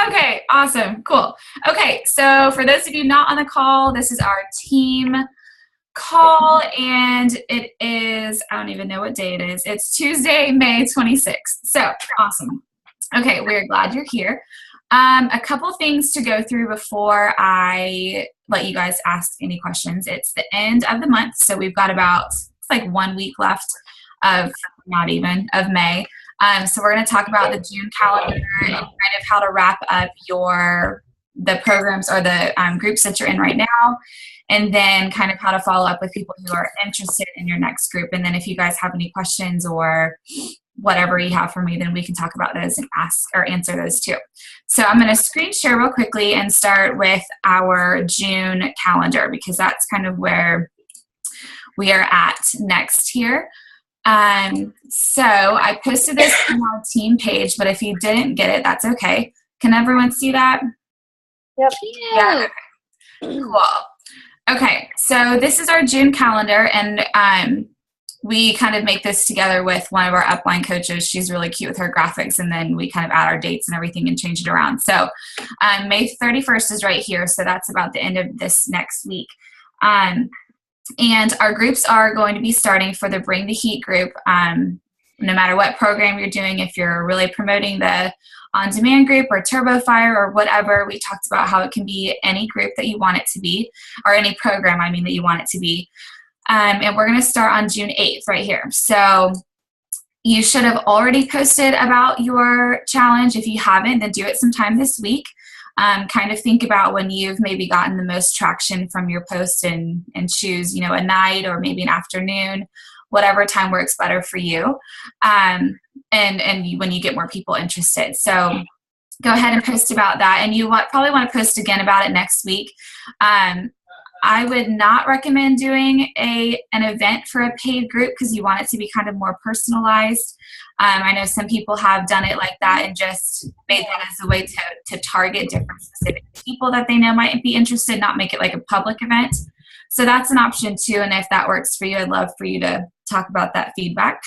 Okay, awesome, cool. Okay, so for those of you not on the call, this is our team call, and it is, I don't even know what day it is. It's Tuesday, May 26th. So awesome. Okay, we're glad you're here. A couple things to go through before I let you guys ask any questions. It's the end of the month, so we've got about, it's like 1 week left of, not even, of May. So we're going to talk about the June calendar and kind of how to wrap up the programs or the groups that you're in right now, and then kind of how to follow up with people who are interested in your next group. And then if you guys have any questions or whatever you have for me, then we can talk about those and ask or answer those too. So I'm going to screen share real quickly and start with our June calendar, because that's kind of we are at next here. So I posted this on our team page, but if you didn't get it, that's okay. Can everyone see that? Yep. Yeah. Okay. Cool. Okay. So this is our June calendar, and we kind of make this together with one of our upline coaches. She's really cute with her graphics, and then we kind of add our dates and everything and change it around. So May 31st is right here. So that's about the end of this next week. And our groups are going to be starting for the Bring the Heat group. No matter what program you're doing, if you're really promoting the on-demand group or Turbo Fire or whatever, we talked about how it can be any group that you want it to be, or any program, I mean, that you want it to be. And we're going to start on June 8th right here. So you should have already posted about your challenge. If you haven't, then do it sometime this week. Kind of think about when you've maybe gotten the most traction from your post, and choose, a night or maybe an afternoon, whatever time works better for you. And when you get more people interested. So go ahead and post about that. And you probably want to post again about it next week. I would not recommend doing an event for a paid group, because you want it to be kind of more personalized. I know some people have done it like that and just made that as a way to target different specific people that they know might be interested, not make it like a public event. So that's an option too. And if that works for you, I'd love for you to talk about that feedback.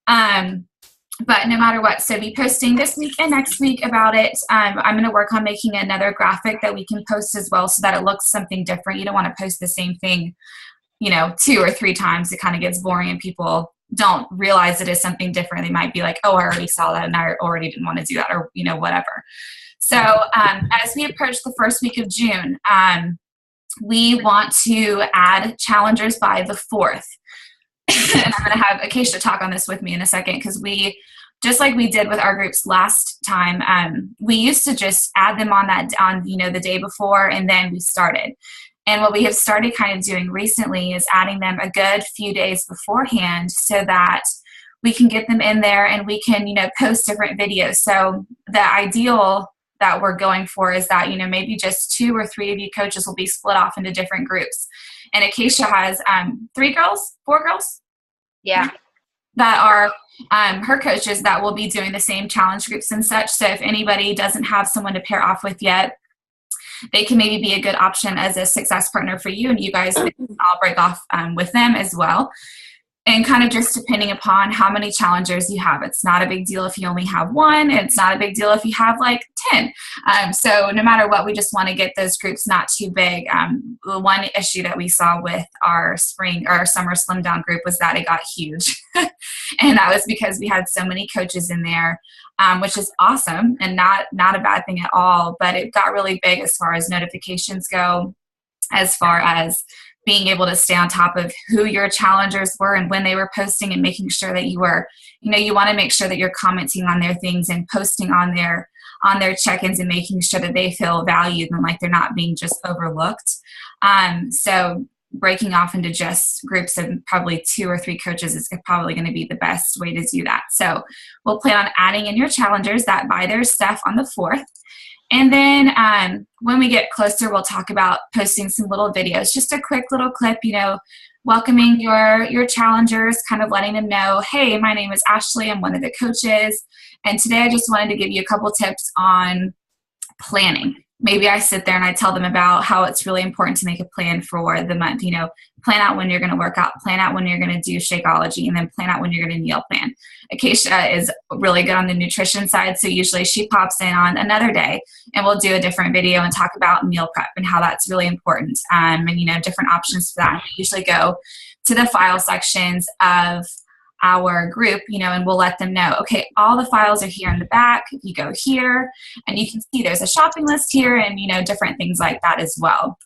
But no matter what, so be posting this week and next week about it. I'm going to work on making another graphic that we can post as well, so that it looks something different. You don't want to post the same thing, 2 or 3 times. It kind of gets boring and people don't realize it is something different. They might be like, oh, I already saw that and I already didn't want to do that, or, whatever. So as we approach the first week of June, we want to add challengers by the 4th. And I'm going to have Acacia talk on this with me in a second, because just like we did with our groups last time, we used to just add them on the day before, and then we started. And what we have started kind of doing recently is adding them a good few days beforehand, so that we can get them in there and we can, post different videos. So the ideal that we're going for is that, maybe just 2 or 3 of you coaches will be split off into different groups. And Acacia has 4 girls? Yeah. That are her coaches that will be doing the same challenge groups and such. So if anybody doesn't have someone to pair off with yet, they can maybe be a good option as a success partner for you, and you guys can all break off with them as well. And kind of just depending upon how many challengers you have. It's not a big deal if you only have 1. It's not a big deal if you have like 10. So no matter what, we just want to get those groups not too big. The one issue that we saw with our summer slim down group was that it got huge. And that was because we had so many coaches in there, which is awesome and not a bad thing at all. But it got really big as far as notifications go, as far as being able to stay on top of who your challengers were and when they were posting, and making sure that you were, you want to make sure that you're commenting on their things and posting on their check-ins, and making sure that they feel valued and like they're not being just overlooked. So breaking off into just groups of probably 2 or 3 coaches is probably going to be the best way to do that. So we'll plan on adding in your challengers that buy their stuff on the 4th. And then when we get closer, we'll talk about posting some little videos, just a quick little clip, welcoming your challengers, kind of letting them know, hey, my name is Ashley, I'm one of the coaches, and today I just wanted to give you a couple tips on planning. maybe I sit there and I tell them about how it's really important to make a plan for the month. Plan out when you're going to work out, plan out when you're going to do Shakeology, and then plan out when you're going to meal plan. Acacia is really good on the nutrition side, so usually she pops in on another day and we'll do a different video and talk about meal prep and how that's really important, and different options for that. And we usually go to the file sections of our group, and we'll let them know, okay, all the files are here in the back. You go here and you can see there's a shopping list here, and different things like that as well,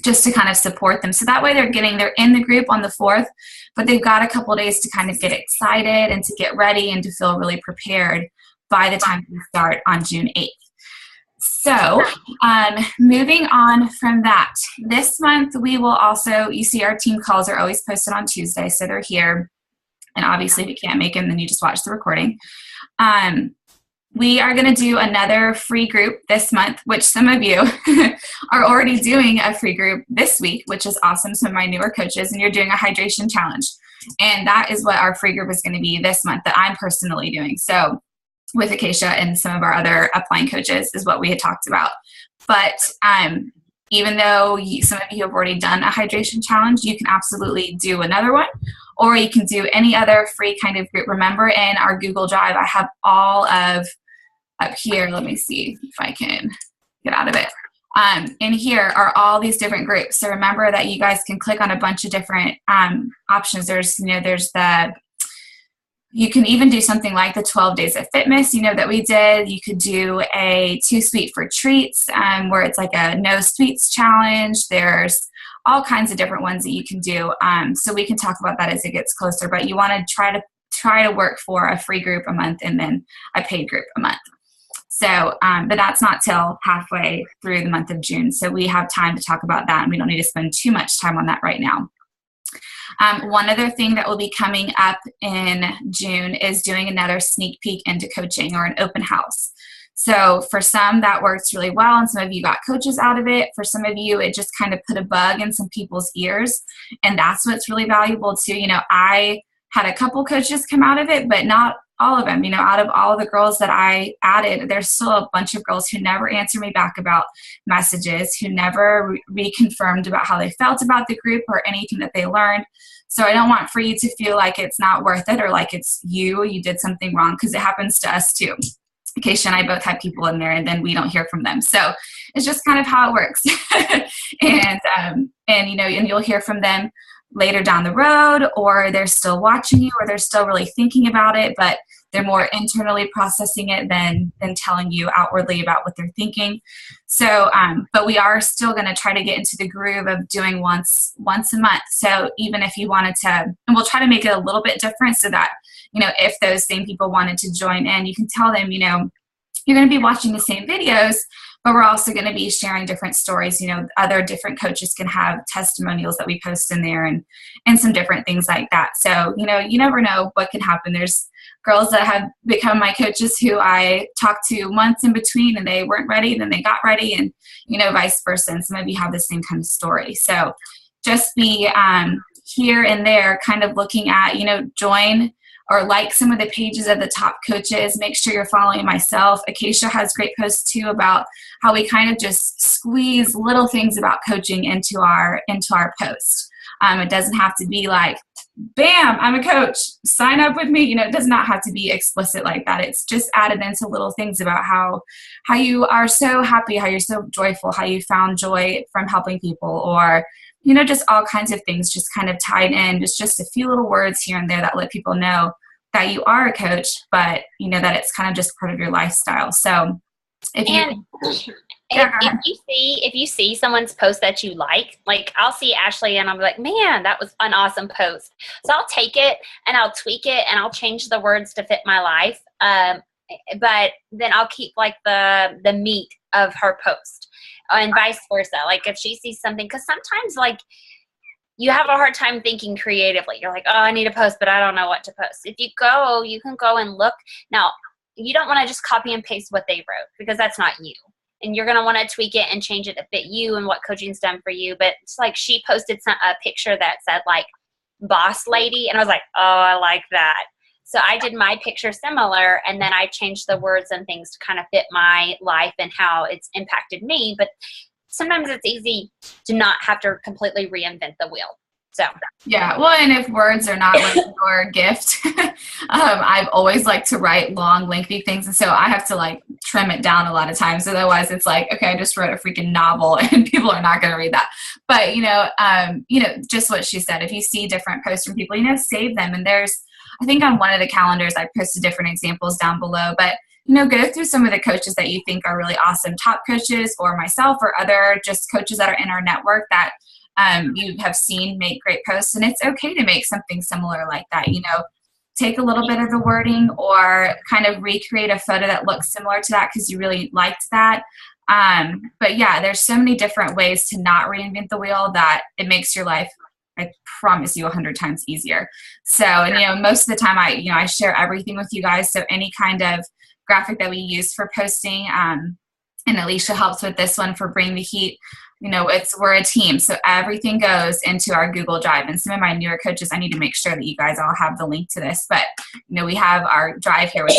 just to kind of support them. So that way they're in the group on the 4th, but they've got a couple days to kind of get excited and to get ready and to feel really prepared by the time we start on June 8th. So moving on from that, this month we will also, you see our team calls are always posted on Tuesday, so they're here. And obviously if you can't make them, then you just watch the recording. We are going to do another free group this month, which some of you are already doing a free group this week, which is awesome. Some of my newer coaches, and you're doing a hydration challenge. And that is what our free group is going to be this month that I'm personally doing. So with Acacia and some of our other upline coaches is what we had talked about. But even though some of you have already done a hydration challenge, you can absolutely do another one, or you can do any other free kind of group. Remember, in our Google Drive, I have all of, up here, let me see if I can get out of it. In here are all these different groups. So remember that you guys can click on a bunch of different options. There's you can even do something like the 12 days of fitness, that we did. You could do a too sweet for treats, where it's like a no sweets challenge. There's all kinds of different ones that you can do. So we can talk about that as it gets closer, but you want to try to work for a free group a month and then a paid group a month. So, but that's not till halfway through the month of June. So we have time to talk about that, and we don't need to spend too much time on that right now. One other thing that will be coming up in June is doing another sneak peek into coaching, or an open house. So for some that works really well, and some of you got coaches out of it. For some of you, it just kind of put a bug in some people's ears, and that's what's really valuable too. I had a couple coaches come out of it, but not all of them. Out of all the girls that I added, there's still a bunch of girls who never answer me back about messages, who never reconfirmed about how they felt about the group or anything that they learned. So I don't want for you to feel like it's not worth it, or like it's you did something wrong, because it happens to us too. Acacia and I both have people in there, and then we don't hear from them. So it's just kind of how it works. and you'll hear from them later down the road, or they're still watching you, or they're still really thinking about it, but they're more internally processing it than telling you outwardly about what they're thinking. So, but we are still going to try to get into the groove of doing once a month. So even if you wanted to, and we'll try to make it a little bit different so that, if those same people wanted to join in, you can tell them, you're going to be watching the same videos, but we're also going to be sharing different stories. Other different coaches can have testimonials that we post in there, and some different things like that. So, you never know what can happen. There's girls that have become my coaches who I talked to months in between, and they weren't ready, then they got ready, and, vice versa. And some of you have the same kind of story. So just be here and there kind of looking at, join or like some of the pages of the top coaches. Make sure you're following myself. Acacia has great posts too about how we kind of just squeeze little things about coaching into our post. It doesn't have to be like, bam, I'm a coach, sign up with me. It does not have to be explicit like that. It's just added into little things about how you are so happy, how you're so joyful, how you found joy from helping people, or just all kinds of things just kind of tied in, just a few little words here and there that let people know that you are a coach, but that it's kind of just part of your lifestyle. So if you see someone's post that you like I'll see Ashley and I'm like, man, that was an awesome post. So I'll take it and I'll tweak it and I'll change the words to fit my life. But then I'll keep like the meat of her post, and vice versa. Like if she sees something, because sometimes like you have a hard time thinking creatively. You're like, oh, I need a post, but I don't know what to post. If you can go and look. Now, you don't want to just copy and paste what they wrote, because that's not you. And you're going to want to tweak it and change it to fit you and what coaching's done for you. But it's like she posted a picture that said like boss lady. And I was like, oh, I like that. So I did my picture similar, and then I changed the words and things to kind of fit my life and how it's impacted me. But sometimes it's easy to not have to completely reinvent the wheel. So yeah, well, and if words are not like your gift, I've always liked to write long, lengthy things, and so I have to like trim it down a lot of times. Otherwise, it's like, okay, I just wrote a freaking novel, and people are not going to read that. But just what she said. If you see different posts from people, save them. And I think on one of the calendars, I posted different examples down below, but go through some of the coaches that you think are really awesome, top coaches, or myself, or other just coaches that are in our network that you have seen make great posts. And it's okay to make something similar like that. Take a little bit of the wording or kind of recreate a photo that looks similar to that because you really liked that. But yeah, there's so many different ways to not reinvent the wheel that it makes your life, I promise you, 100 times easier. So, and most of the time I share everything with you guys. So any kind of graphic that we use for posting, and Alicia helps with this one for Bring the Heat. We're a team, so everything goes into our Google Drive. And some of my newer coaches, I need to make sure that you guys all have the link to this. But we have our drive here with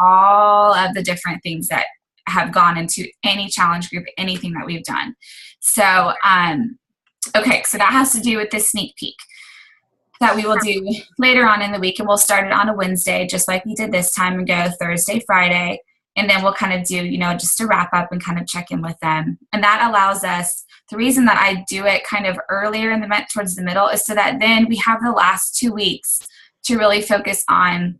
all of the different things that have gone into any challenge group, anything that we've done. So, okay, so that has to do with this sneak peek that we will do later on in the week, and we'll start it on a Wednesday, just like we did this time, and go Thursday, Friday. And then we'll kind of do, just a wrap up and kind of check in with them. And that allows us, the reason that I do it kind of earlier in the month towards the middle is so that then we have the last 2 weeks to really focus on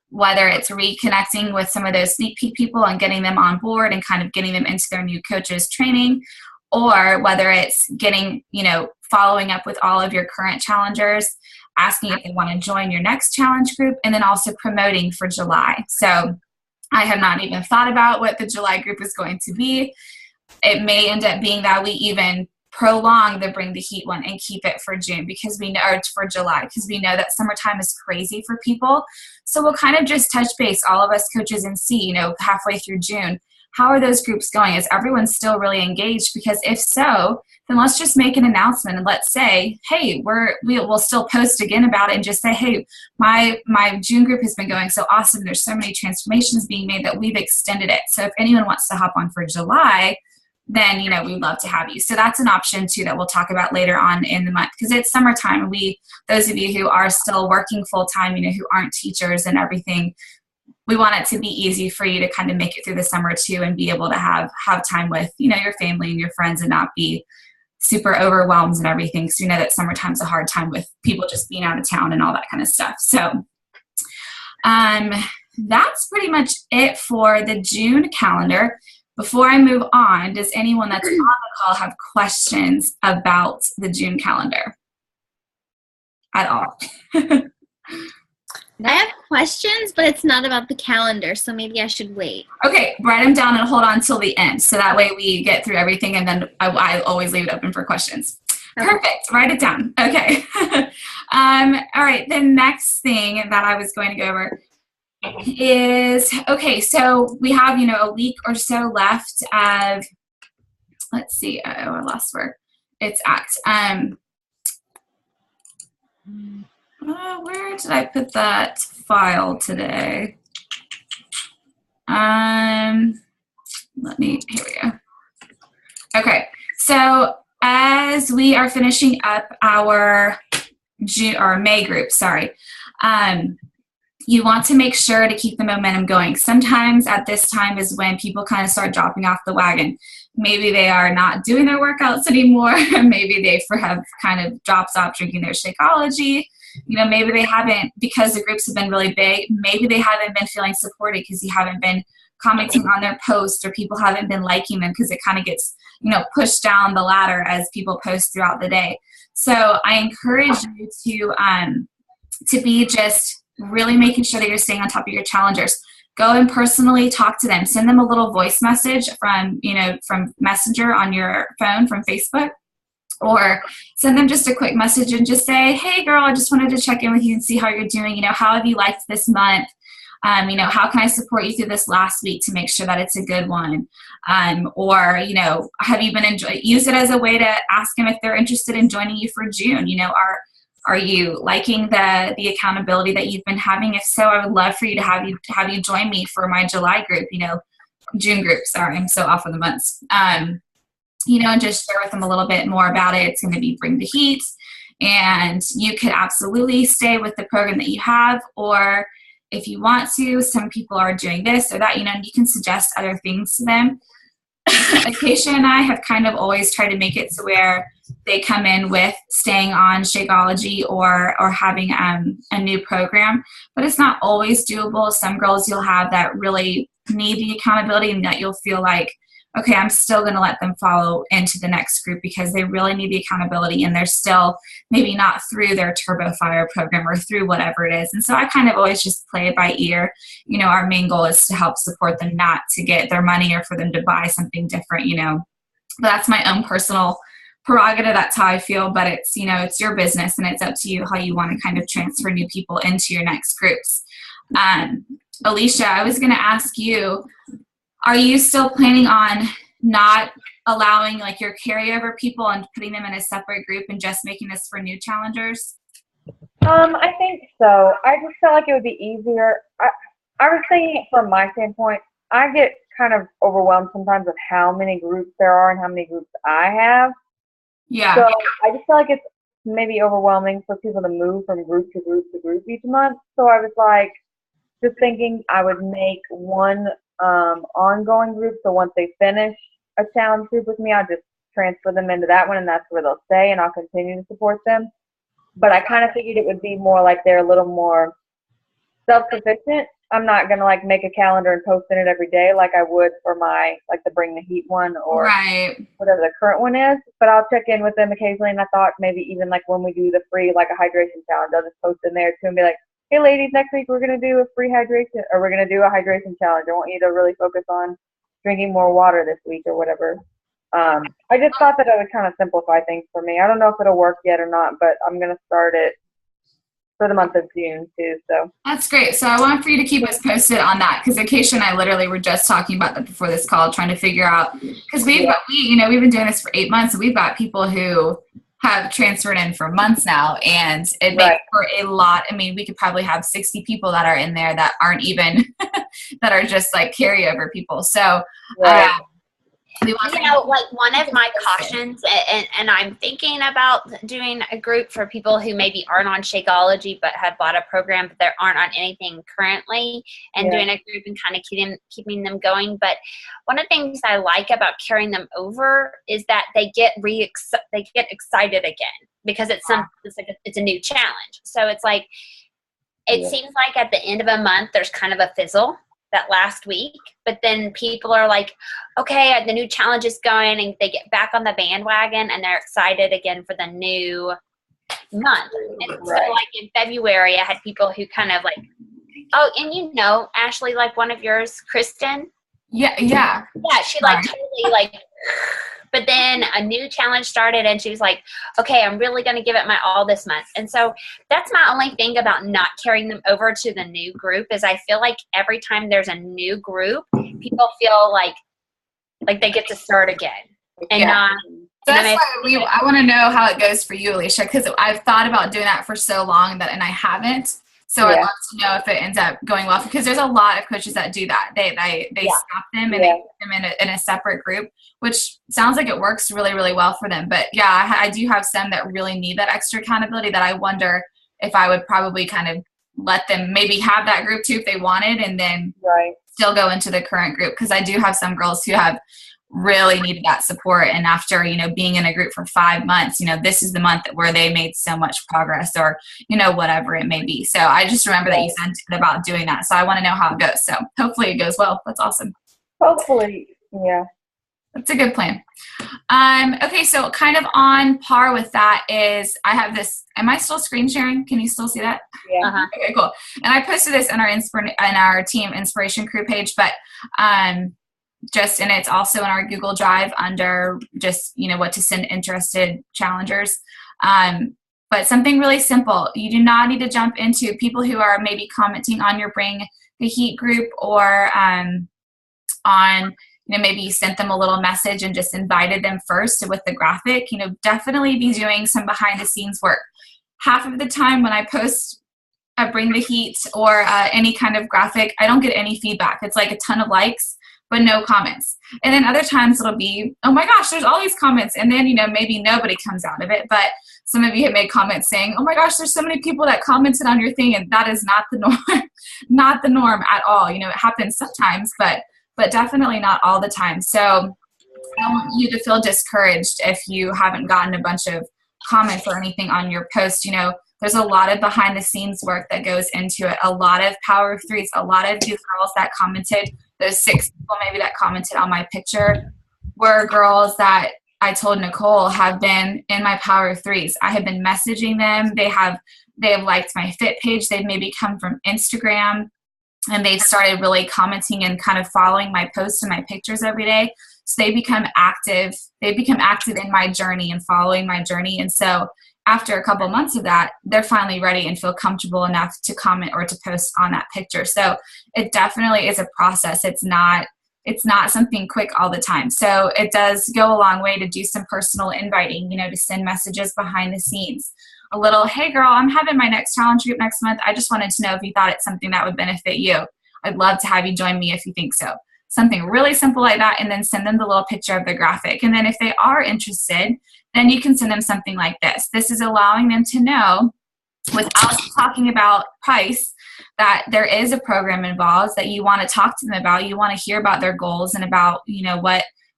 whether it's reconnecting with some of those sneak peek people and getting them on board and kind of getting them into their new coaches training, or whether it's getting, following up with all of your current challengers, asking if they want to join your next challenge group, and then also promoting for July. So I have not even thought about what the July group is going to be. It may end up being that we even prolong the Bring the Heat one and keep it for June because we know, or for July, because we know that summertime is crazy for people. So we'll kind of just touch base, all of us coaches, and see, halfway through June, how are those groups going? Is everyone still really engaged? Because if so, then let's just make an announcement and let's say, hey, we'll still post again about it and just say, hey, my June group has been going so awesome. There's so many transformations being made that we've extended it. So if anyone wants to hop on for July, then, we'd love to have you. So that's an option too that we'll talk about later on in the month because it's summertime. And those of you who are still working full time, who aren't teachers and everything, we want it to be easy for you to kind of make it through the summer too and be able to have time with, your family and your friends and not be super overwhelmed and everything. So that summertime's a hard time with people just being out of town and all that kind of stuff. So that's pretty much it for the June calendar. Before I move on, does anyone that's on the call have questions about the June calendar at all? I have questions, but it's not about the calendar, so maybe I should wait. Okay, write them down and hold on till the end, so that way we get through everything, and then I always leave it open for questions. Okay. Perfect. Write it down. Okay. All right, the next thing that I was going to go over is, okay, so we have, a week or so left of, let's see, I lost where it's at. Where did I put that file today? Here we go. Okay, so as we are finishing up our May group, you want to make sure to keep the momentum going. Sometimes at this time is when people kind of start dropping off the wagon. Maybe they are not doing their workouts anymore. Maybe they have kind of dropped off drinking their Shakeology. Maybe they haven't, because the groups have been really big, maybe they haven't been feeling supported because you haven't been commenting on their posts or people haven't been liking them because it kind of gets, pushed down the ladder as people post throughout the day. So I encourage you to be just really making sure that you're staying on top of your challengers. Go and personally talk to them. Send them a little voice message from Messenger on your phone from Facebook. Or send them just a quick message and just say, hey girl, I just wanted to check in with you and see how you're doing. How have you liked this month? How can I support you through this last week to make sure that it's a good one? Or have you been use it as a way to ask them if they're interested in joining you for June? Are you liking the accountability that you've been having? If so, I would love for you to have you join me for my July group, June group. Sorry, I'm so off of the months. And just share with them a little bit more about it. It's going to be Bring the Heat, and you could absolutely stay with the program that you have, or if you want to, some people are doing this or that, you can suggest other things to them. Acacia and I have kind of always tried to make it to where they come in with staying on Shakeology or having a new program, but it's not always doable. Some girls you'll have that really need the accountability and that you'll feel like, okay, I'm still going to let them follow into the next group because they really need the accountability and they're still maybe not through their Turbo Fire program or through whatever it is. And so I kind of always just play it by ear. Our main goal is to help support them, not to get their money or for them to buy something different, But that's my own personal prerogative. That's how I feel, but it's, it's your business and it's up to you how you want to kind of transfer new people into your next groups. Alicia, I was going to ask you, are you still planning on not allowing like your carryover people and putting them in a separate group and just making this for new challengers? I think so. I just felt like it would be easier. I was thinking from my standpoint, I get kind of overwhelmed sometimes with how many groups there are and how many groups I have. Yeah. So I just feel like it's maybe overwhelming for people to move from group to group to group each month. So I was like, just thinking I would make one ongoing group. So once they finish a challenge group with me, I'll just transfer them into that one and that's where they'll stay and I'll continue to support them. But I kind of figured it would be more like they're a little more self-sufficient. I'm not going to like make a calendar and post in it every day like I would for my, like the Bring the Heat one or whatever the current one is. But I'll check in with them occasionally. And I thought maybe even like when we do the free, like a hydration challenge, I'll just post in there too and be like, hey ladies, next week we're going to do a free hydration or we're going to do a hydration challenge. I want you to really focus on drinking more water this week or whatever. I just thought that it would kind of simplify things for me. I don't know if it'll work yet or not, but I'm going to start it for the month of June too. So that's great. So I want for you to keep us posted on that because Acacia and I literally were just talking about that before this call, trying to figure out because we've been doing this for 8 months and we've got people who have transferred in for months now, and it makes for a lot. I mean, we could probably have 60 people that are in there that aren't even that are just like carryover people. So like one of my cautions, and I'm thinking about doing a group for people who maybe aren't on Shakeology but have bought a program but they aren't on anything currently, and doing a group and kind of keeping them going. But one of the things I like about carrying them over is that they get excited again because it's a new challenge. So it's like it seems like at the end of a month there's kind of a fizzle that last week, but then people are like, okay, the new challenge is going, and they get back on the bandwagon and they're excited again for the new month. And so like in February I had people who kind of like, oh, and Ashley, like one of yours, Kristen, she like totally like, but then a new challenge started and she was like, okay, I'm really going to give it my all this month. And so that's my only thing about not carrying them over to the new group is I feel like every time there's a new group, people feel like they get to start again. And that's why I want to know how it goes for you, Alicia, because I've thought about doing that for so long and I haven't. So I'd love to know if it ends up going well, because there's a lot of coaches that do that. They stop them and they put them in a separate group, which sounds like it works really, really well for them. But I do have some that really need that extra accountability that I wonder if I would probably kind of let them maybe have that group too if they wanted, and then still go into the current group. Because I do have some girls who have really needed that support, and after being in a group for 5 months, this is the month where they made so much progress, or whatever it may be. So I just remember that you said about doing that, so I want to know how it goes. So hopefully it goes well. That's awesome. Hopefully, that's a good plan. Okay, so kind of on par with that is I have this. Am I still screen sharing? Can you still see that? Yeah. Okay, cool. And I posted this in our team inspiration crew page, but and it's also in our Google Drive under just, what to send interested challengers. But something really simple. You do not need to jump into people who are maybe commenting on your Bring the Heat group, or on, maybe you sent them a little message and just invited them first with the graphic. Definitely be doing some behind the scenes work. half of the time when I post a Bring the Heat or any kind of graphic, I don't get any feedback. It's like a ton of likes, but no comments. And then other times it'll be, oh my gosh, there's all these comments. And then, maybe nobody comes out of it. But some of you have made comments saying, oh my gosh, there's so many people that commented on your thing. And that is not the norm, not the norm at all. It happens sometimes, but definitely not all the time. So I don't want you to feel discouraged if you haven't gotten a bunch of comments or anything on your post. There's a lot of behind the scenes work that goes into it. A lot of power of threes, a lot of you girls that commented, those 6 people maybe that commented on my picture were girls that I told Nicole have been in my power of threes. I have been messaging them. They have liked my fit page. They've maybe come from Instagram, and they've started really commenting and kind of following my posts and my pictures every day. So they become active. They become active in my journey and following my journey. And so after a couple months of that, they're finally ready and feel comfortable enough to comment or to post on that picture. So it definitely is a process. It's not something quick all the time. So it does go a long way to do some personal inviting, to send messages behind the scenes. A little, hey girl, I'm having my next challenge group next month. I just wanted to know if you thought it's something that would benefit you. I'd love to have you join me if you think so. Something really simple like that, and then send them the little picture of the graphic. And then if they are interested, then you can send them something like this. This is allowing them to know, without talking about price, that there is a program involved that you want to talk to them about. You want to hear about their goals and about,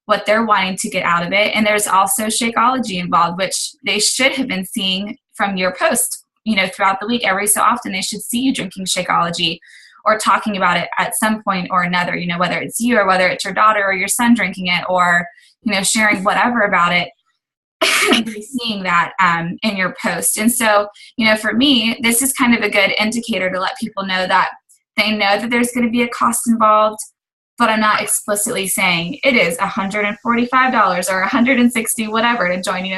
what they're wanting to get out of it. And there's also Shakeology involved, which they should have been seeing from your post, throughout the week. Every so often they should see you drinking Shakeology or talking about it at some point or another, whether it's you or whether it's your daughter or your son drinking it, or, sharing whatever about it. Seeing that in your post. And so, for me, this is kind of a good indicator to let people know that they know that there's going to be a cost involved, but I'm not explicitly saying it is $145 or $160, whatever, to join.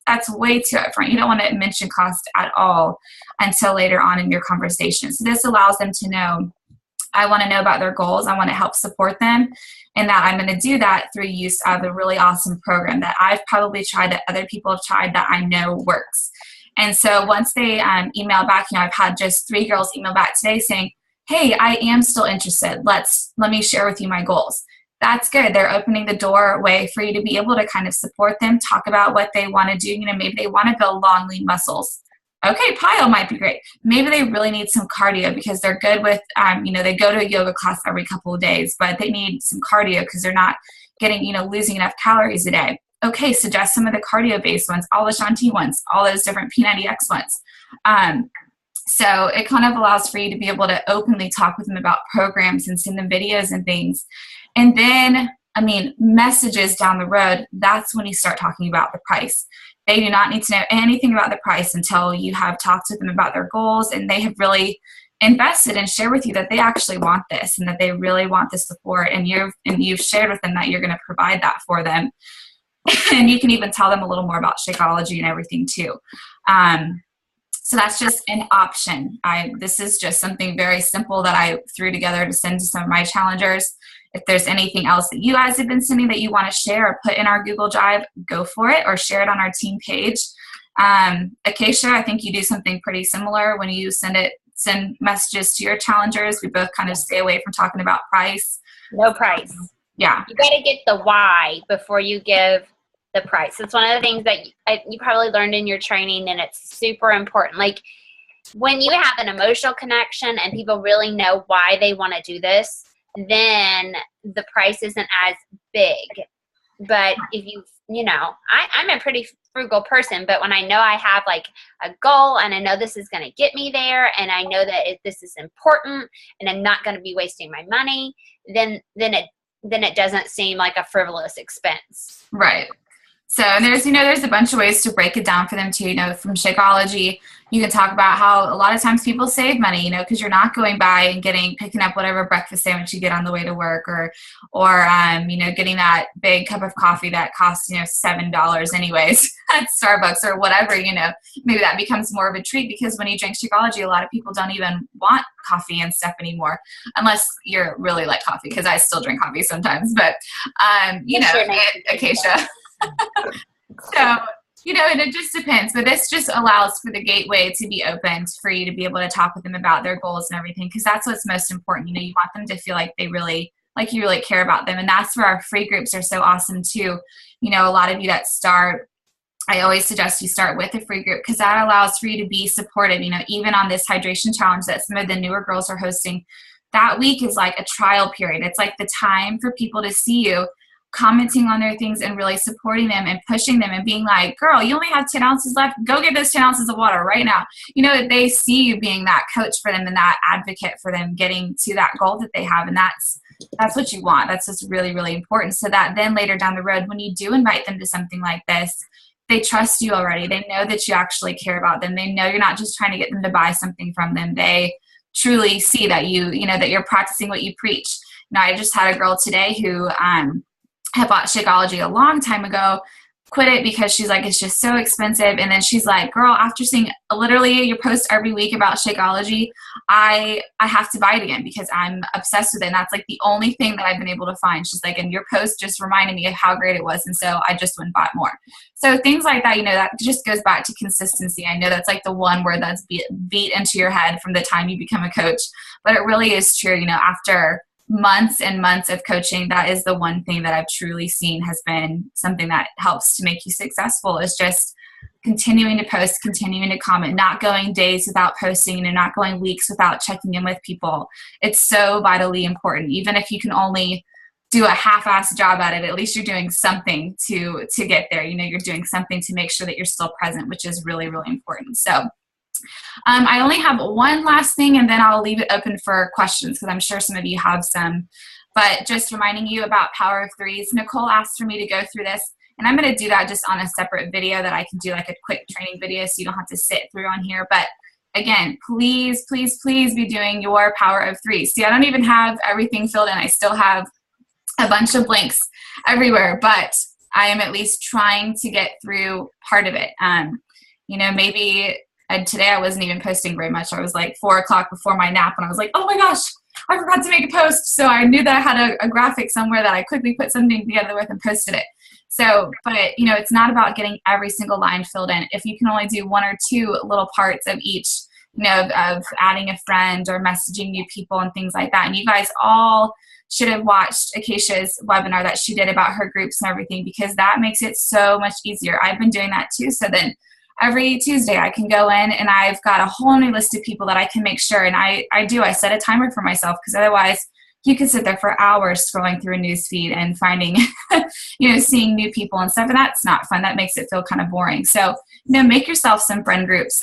That's way too upfront. You don't want to mention cost at all until later on in your conversation. So this allows them to know, I want to know about their goals. I want to help support them, and that I'm going to do that through use of a really awesome program that I've probably tried, that other people have tried, that I know works. And so once they email back, I've had just 3 girls email back today saying, hey, I am still interested. Let me share with you my goals. That's good. They're opening the doorway for you to be able to kind of support them, talk about what they want to do. Maybe they want to build long, lean muscles. Okay, plyo might be great. Maybe they really need some cardio because they're good with, they go to a yoga class every couple of days, but they need some cardio because they're not getting, losing enough calories a day. Okay, suggest some of the cardio-based ones, all the Shanti ones, all those different P90X ones. So it kind of allows for you to be able to openly talk with them about programs and send them videos and things. And then, messages down the road, that's when you start talking about the price. They do not need to know anything about the price until you have talked to them about their goals and they have really invested and share with you that they actually want this and that they really want the support, and you've shared with them that you're going to provide that for them. And you can even tell them a little more about Shakeology and everything too. So that's just an option. This is just something very simple that I threw together to send to some of my challengers. If there's anything else that you guys have been sending that you want to share or put in our Google Drive, go for it, or share it on our team page. Acacia, I think you do something pretty similar when you send messages to your challengers. We both kind of stay away from talking about price. No price. Yeah. You got to get the why before you give the price. It's one of the things that you probably learned in your training, and it's super important. Like when you have an emotional connection and people really know why they want to do this, then the price isn't as big. But if I'm a pretty frugal person, but when I know I have like a goal and I know this is going to get me there, and I know that this is important and I'm not going to be wasting my money, then it doesn't seem like a frivolous expense. Right. So there's a bunch of ways to break it down for them too. From Shakeology, you can talk about how a lot of times people save money, because you're not going by and picking up whatever breakfast sandwich you get on the way to work, or getting that big cup of coffee that costs, $7 anyways at Starbucks or whatever, maybe that becomes more of a treat, because when you drink Shakeology, a lot of people don't even want coffee and stuff anymore, unless you're really like coffee, because I still drink coffee sometimes, but, Acacia. So And it just depends. But this just allows for the gateway to be opened for you to be able to talk with them about their goals and everything, because that's what's most important. You want them to feel like they really, like you really care about them. And that's where our free groups are so awesome too. A lot of you that start, I always suggest you start with a free group, because that allows for you to be supportive. Even on this hydration challenge that some of the newer girls are hosting, that week is like a trial period. It's like the time for people to see you commenting on their things and really supporting them and pushing them and being like, girl, you only have 10 ounces left. Go get those 10 ounces of water right now. They see you being that coach for them and that advocate for them getting to that goal that they have. And that's what you want. That's just really, really important. So that then later down the road, when you do invite them to something like this, they trust you already. They know that you actually care about them. They know you're not just trying to get them to buy something from them. They truly see that that you're practicing what you preach. I just had a girl today who had bought Shakeology a long time ago, quit it because she's like, it's just so expensive. And then she's like, girl, after seeing literally your post every week about Shakeology, I have to buy it again because I'm obsessed with it. And that's like the only thing that I've been able to find. She's like, and your post just reminded me of how great it was. And so I just went and bought more. So things like that, that just goes back to consistency. I know that's like the one word that's beat into your head from the time you become a coach, but it really is true. After months and months of coaching, that is the one thing that I've truly seen has been something that helps to make you successful, is just continuing to post, continuing to comment, not going days without posting and not going weeks without checking in with people. It's so vitally important. Even if you can only do a half-assed job at it, at least you're doing something to get there. You're doing something to make sure that you're still present, which is really, really important. So I only have one last thing, and then I'll leave it open for questions because I'm sure some of you have some. But just reminding you about Power of Threes. Nicole asked for me to go through this, and I'm going to do that just on a separate video that I can do like a quick training video so you don't have to sit through on here. But again, please, please, please be doing your Power of Threes. See, I don't even have everything filled in. I still have a bunch of blanks everywhere, but I am at least trying to get through part of it. Maybe today I wasn't even posting very much. I was like 4 o'clock before my nap, and I was like, oh my gosh, I forgot to make a post. So I knew that I had a graphic somewhere that I quickly put something together with and posted it. So, but it's not about getting every single line filled in. If you can only do 1 or 2 little parts of each, of adding a friend or messaging new people and things like that. And you guys all should have watched Acacia's webinar that she did about her groups and everything, because that makes it so much easier. I've been doing that too. So then every Tuesday I can go in and I've got a whole new list of people that I can make sure. And I set a timer for myself, because otherwise you could sit there for hours scrolling through a news feed and finding, seeing new people and stuff. And that's not fun. That makes it feel kind of boring. So, make yourself some friend groups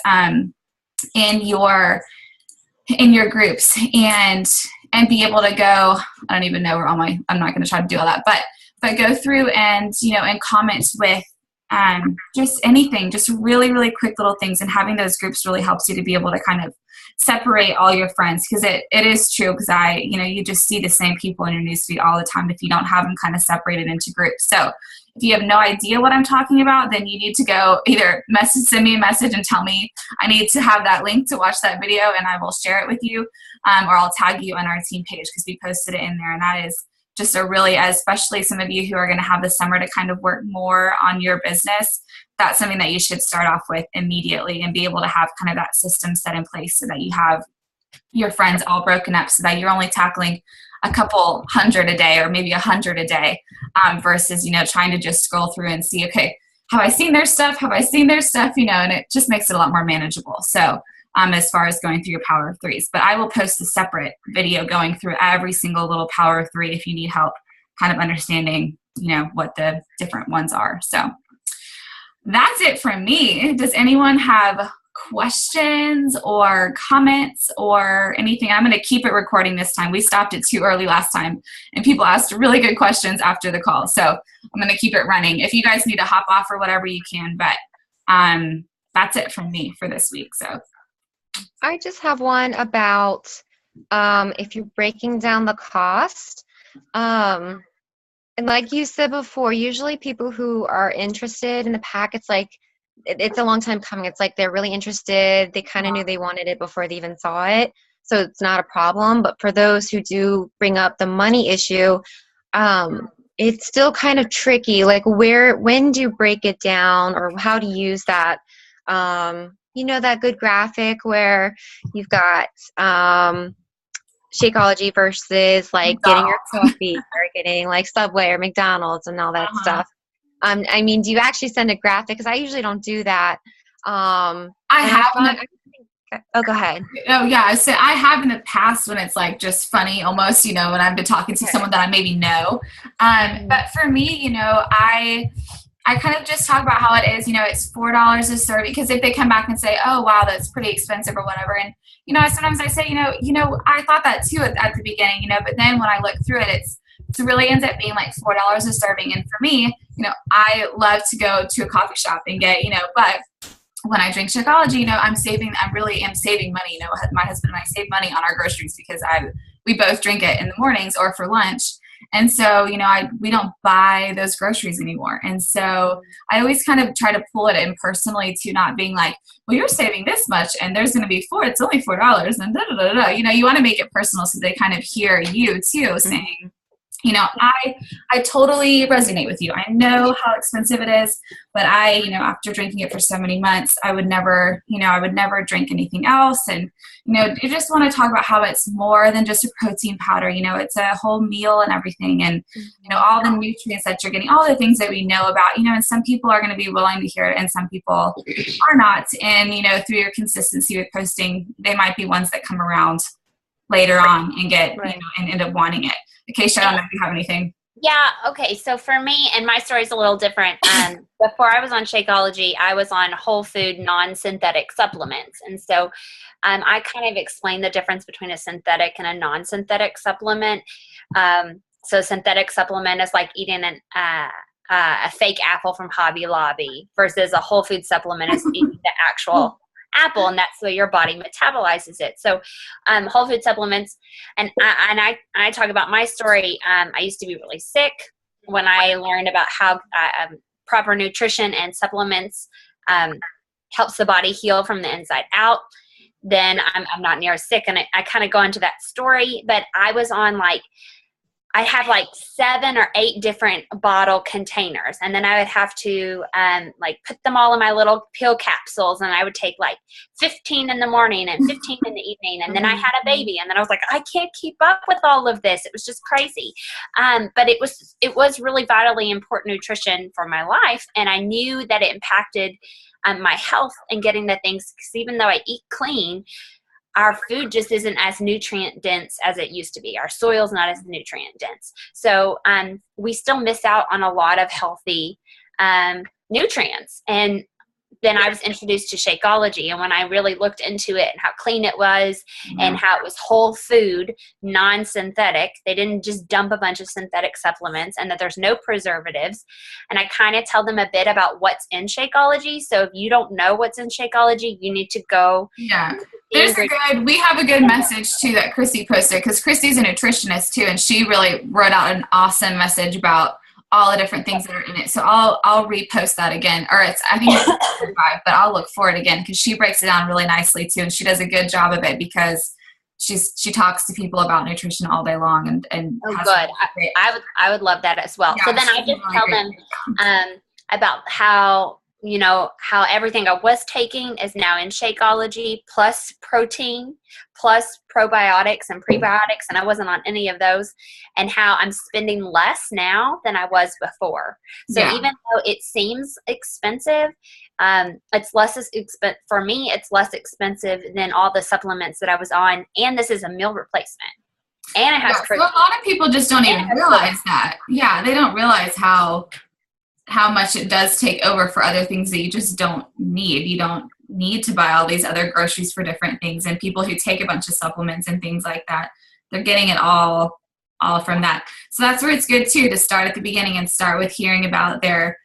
in your groups and be able to go, I don't even know where I'm not going to try to do all that, but go through and, and comment with just anything, just really, really quick little things. And having those groups really helps you to be able to kind of separate all your friends, because it is true, because you just see the same people in your newsfeed all the time if you don't have them kind of separated into groups. So if you have no idea what I'm talking about, then you need to go either send me a message and tell me I need to have that link to watch that video, and I will share it with you, or I'll tag you on our team page because we posted it in there. And that is just especially some of you who are going to have the summer to kind of work more on your business, that's something that you should start off with immediately and be able to have kind of that system set in place so that you have your friends all broken up so that you're only tackling a couple hundred a day or maybe 100 a day versus, trying to just scroll through and see, okay, have I seen their stuff? Have I seen their stuff? And it just makes it a lot more manageable. So as far as going through your Power of Threes. But I will post a separate video going through every single little Power of Three if you need help kind of understanding, what the different ones are. So that's it from me. Does anyone have questions or comments or anything? I'm going to keep it recording this time. We stopped it too early last time, and people asked really good questions after the call. So I'm going to keep it running. If you guys need to hop off or whatever, you can. But that's it from me for this week. So I just have one about if you're breaking down the cost. And like you said before, usually people who are interested in the pack, it's like, it's a long time coming. It's like they're really interested. They kind of knew they wanted it before they even saw it. So it's not a problem. But for those who do bring up the money issue, it's still kind of tricky. Like when do you break it down, or how to use that? That good graphic where you've got Shakeology versus like getting your coffee, or getting like Subway or McDonald's and all that stuff. Do you actually send a graphic? Because I usually don't do that. I have. Oh, go ahead. Oh, yeah. So I have in the past when it's like just funny almost, when I've been talking to someone that I maybe know. But for me, I kind of just talk about how it is, it's $4 a serving, because if they come back and say, oh, wow, that's pretty expensive or whatever. And, sometimes I say, I thought that too at the beginning, but then when I look through it, it really ends up being like $4 a serving. And for me, I love to go to a coffee shop and get, but when I drink Shakeology, I really am saving money. My husband and I save money on our groceries because we both drink it in the mornings or for lunch. And so, we don't buy those groceries anymore. And so I always kind of try to pull it in personally, to not being like, well, you're saving this much and there's going to be it's only $4 and da, da, da, da. You want to make it personal so they kind of hear you too saying, I totally resonate with you. I know how expensive it is, but after drinking it for so many months, I would never drink anything else. And, you just want to talk about how it's more than just a protein powder. It's a whole meal and everything. And, all the nutrients that you're getting, all the things that we know about, and some people are going to be willing to hear it and some people are not. And, through your consistency with posting, they might be ones that come around later on and get, and end up wanting it. Keisha, I don't know if you have anything. Yeah, okay. So for me, and my story's a little different. Before I was on Shakeology, I was on whole food, non-synthetic supplements. And so I kind of explained the difference between a synthetic and a non-synthetic supplement. So synthetic supplement is like eating a fake apple from Hobby Lobby, versus a whole food supplement is eating the actual apple, and that's the way your body metabolizes it. So whole food supplements, and I talk about my story. I used to be really sick. When I learned about how proper nutrition and supplements helps the body heal from the inside out, then I'm not near as sick. And I kind of go into that story, but I was on I have 7 or 8 different bottle containers, and then I would have to put them all in my little pill capsules, and I would take 15 in the morning and 15 in the evening, and then I had a baby, and then I was like, I can't keep up with all of this. It was just crazy. But it was really vitally important nutrition for my life, and I knew that it impacted my health and getting the things, because even though I eat clean, our food just isn't as nutrient dense as it used to be. Our soil's not as nutrient dense. So we still miss out on a lot of healthy nutrients. And then I was introduced to Shakeology, and when I really looked into it and how clean it was and how it was whole food, non-synthetic, they didn't just dump a bunch of synthetic supplements, and that there's no preservatives. And I kind of tell them a bit about what's in Shakeology. So if you don't know what's in Shakeology, you need to go. Yeah. We have a good message too that Christy posted, because Christy's a nutritionist too, and she really wrote out an awesome message about all the different things that are in it. So I'll repost that again, or I think it's 5, but I'll look for it again, because she breaks it down really nicely too, and she does a good job of it, because she talks to people about nutrition all day long and oh, good. I would love that as well. Yeah, so then I just really tell them about how everything I was taking is now in Shakeology, plus protein, plus probiotics and prebiotics, and I wasn't on any of those, and how I'm spending less now than I was before. So even though it seems expensive, it's less expensive for me. It's less expensive than all the supplements that I was on, and this is a meal replacement, and it has protein. So a lot of people just don't even realize that. Yeah, they don't realize how much it does take over for other things that you just don't need. You don't need to buy all these other groceries for different things. And people who take a bunch of supplements and things like that, they're getting it all from that. So that's where it's good too, to start at the beginning and start with hearing about their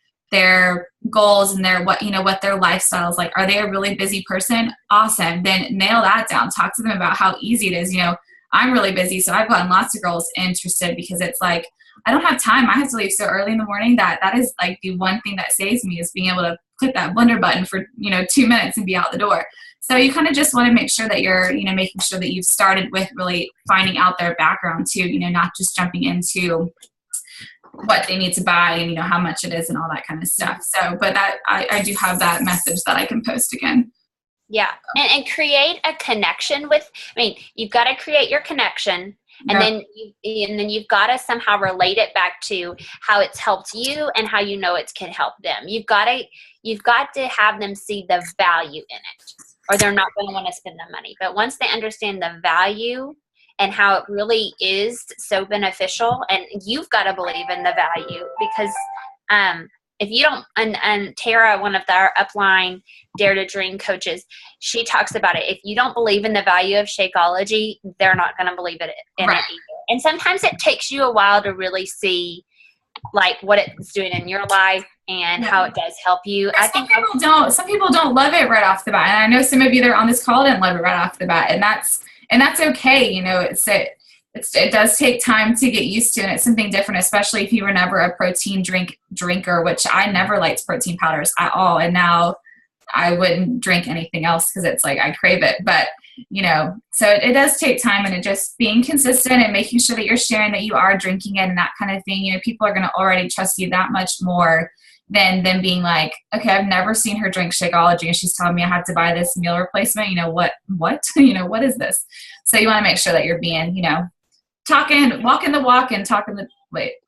goals and what their lifestyle is like. Are they a really busy person? Awesome. Then nail that down. Talk to them about how easy it is. I'm really busy, so I've gotten lots of girls interested, because it's like, I don't have time. I have to leave so early in the morning that is like the one thing that saves me, is being able to click that blender button for 2 minutes and be out the door. So you kind of just want to make sure that you're making sure that you've started with really finding out their background too, not just jumping into what they need to buy and, how much it is and all that kind of stuff. So, but that I do have that message that I can post again. Yeah. And create a connection with, you've got to create your connection. And then you've got to somehow relate it back to how it's helped you and how it can help them. You've got to have them see the value in it, or they're not going to want to spend the money. But once they understand the value and how it really is so beneficial, and you've got to believe in the value, because if you don't, and Tara, one of our upline Dare to Dream coaches, she talks about it. If you don't believe in the value of Shakeology, they're not going to believe in it either. And sometimes it takes you a while to really see like what it's doing in your life and how it does help you. Some people don't love it right off the bat. And I know some of you that are on this call didn't love it right off the bat. And that's okay. It does take time to get used to, and it's something different, especially if you were never a protein drinker, which I never liked protein powders at all. And now I wouldn't drink anything else because it's like I crave it. But, so it does take time, and it just being consistent and making sure that you're sharing that you are drinking it and that kind of thing. People are going to already trust you that much more than them being like, okay, I've never seen her drink Shakeology and she's telling me I have to buy this meal replacement. What? What is this? So you want to make sure that you're being, walking the walk and talking the,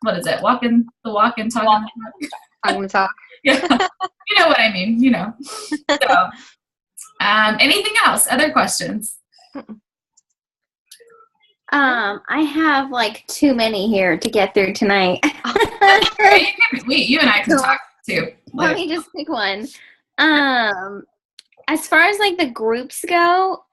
what is it? Walking the walk and talking the talk. Talking the talk. Yeah. You know what I mean, So, anything else? Other questions? I have like too many here to get through tonight. You and I can talk too. Let me just pick one. As far as like the groups go,